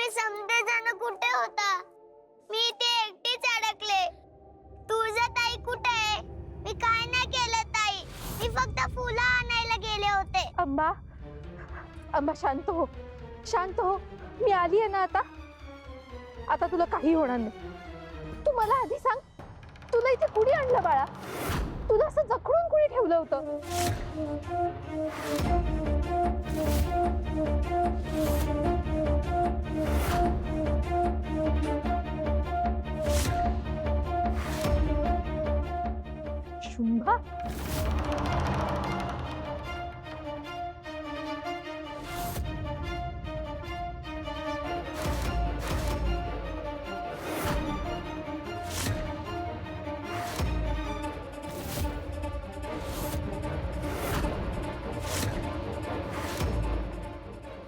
तुम्ही समजे जण कुठे होता? मी इथे एकटीच अडकले. तुझं ताई कुठे आहे? मी काय नाही केलं ताई. मी फक्त फुलं आणायला गेले होते. अंबा, अंबा शांत हो, शांत हो. मी आली आहे ना आता. आता तुला काही होणार नाही. तू मला आधी सांग, तुला इथे कुणी आणलं बाळा? तुला असं जखडून कुणी ठेवलं होतं? शुंभा,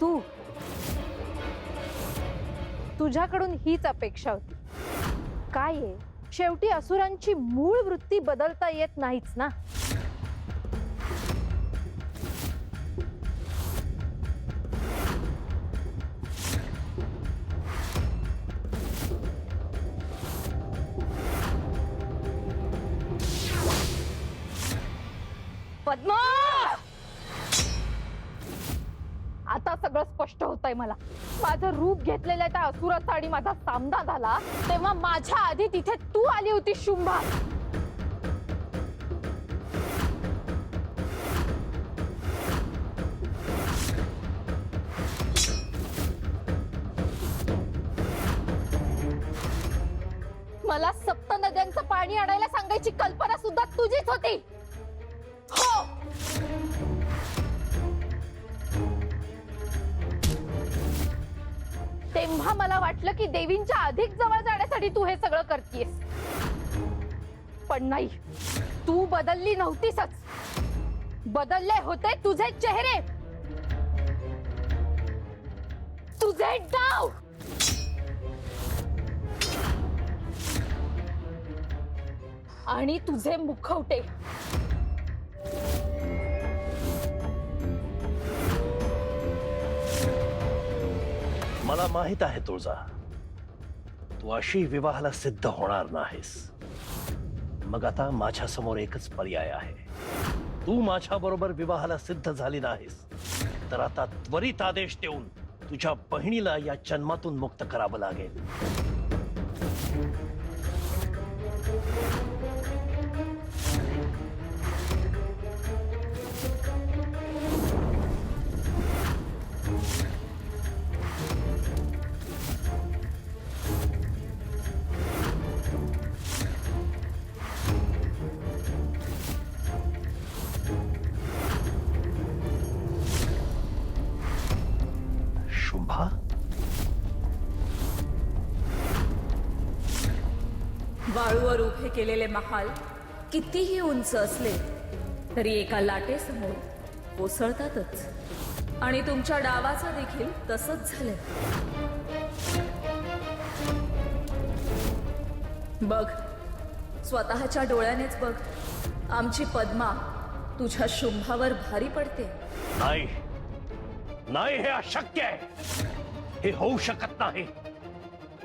तू तुझ्याकडून हीच अपेक्षा होती. काय आहे, शेवटी असुरांची मूळ वृत्ती बदलता येत नाहीच ना. पद्मा, आता सगळं स्पष्ट होतंय मला. माझं रूप घेतलेल्या त्या असुराचा आणि माझा सामना झाला तेव्हा माझ्या आधी तिथे तू आली होती शुंभा. मला सप्त नद्यांचं पाणी आणायला सांगायची कल्पना सुद्धा तुझीच होती. हो, तेव्हा मला वाटलं की देवींच्या अधिक जवळ जाण्यासाठी तू हे सगळं करतेस. पण नाही, तू बदलली नव्हतीसच. बदलले होते तुझे चेहरे, तुझे डाव, आणि तुझे मुखवटे. मला माहित आहे तुळजा, तू अशी विवाहाला सिद्ध होणार नाहीस. मग आता माझ्या समोर एकच पर्याय आहे. तू माझ्या बरोबर विवाहाला सिद्ध झाली नाहीस तर आता त्वरित आदेश देऊन तुझ्या बहिणीला या जन्मातून मुक्त करावं लागेल. शुंभा, वाळूवर उभे केलेले महाल कितीही उंच असले तरी एका लाटेसमोर कोसळतातच. आणि तुमच्या डावाचं देखील तसंच झालं. बघ, स्वतःच्या डोळ्यानेच बघ. आमची पद्मा तुझ्या शुंभावर भारी पडते. नाही नाही, हे अशक्य आहे. हे होऊ शकत नाही.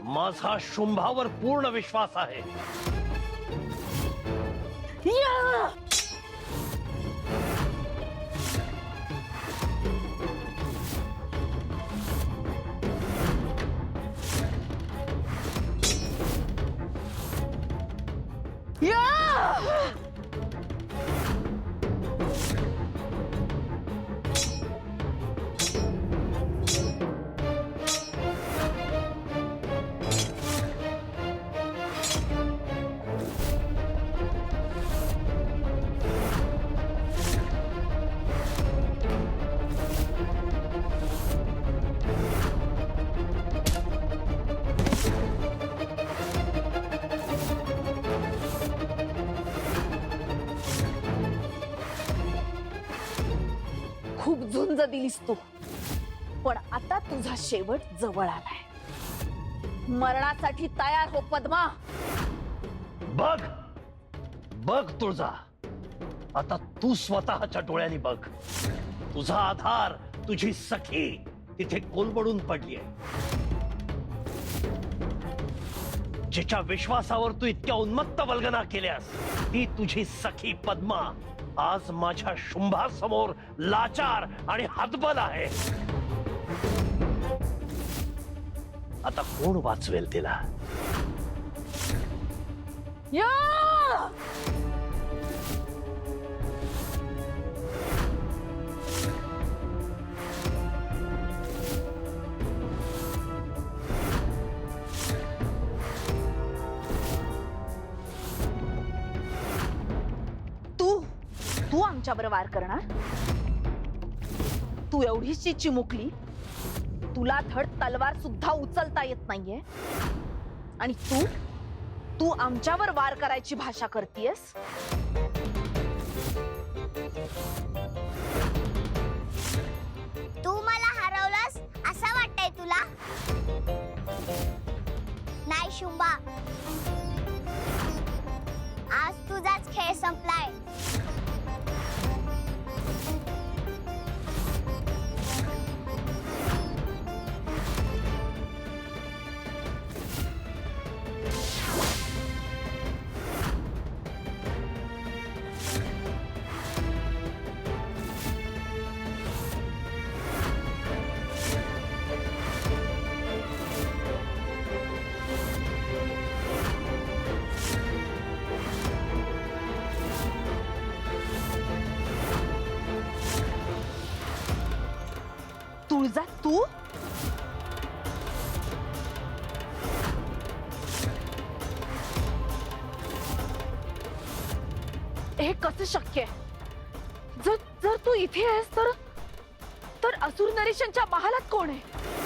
माझा शुंभावर पूर्ण विश्वास आहे. खूप झुंज दिलीस तू, पण आता तुझा शेवट जवळ आलाय. मरणासाठी तयार हो पद्मा. बघ बघ तुळजा, आता तू स्वतःच्या डोळ्यांनी बघ. तुझा आधार, तुझी सखी तिथे कोलमडून पडलीये. जिच्या विश्वासावर तू इतक्या उन्मत्त वल्गना केल्यास, ती तुझी सखी पद्मा आज माझ्या शुंभासमोर लाचार आणि हतबल आहे. आता कोण वाचवेल तिला? या! तू आमच्यावर वार करणार? तू एवढीशी चिमुकली, तुला धड तलवार सुद्धा उचलता येत नाहीये आणि तू आमच्यावर वार करायची भाषा करतीयस? तू मला हरवलंस असं वाटतंय तुला? नाही शुंभा, आज तुझाच खेळ संपलाय. तुळजा, तू? हे कसं शक्य आहे? जर तू इथे आहेस तर असुर नरेशांच्या महालात कोण आहे?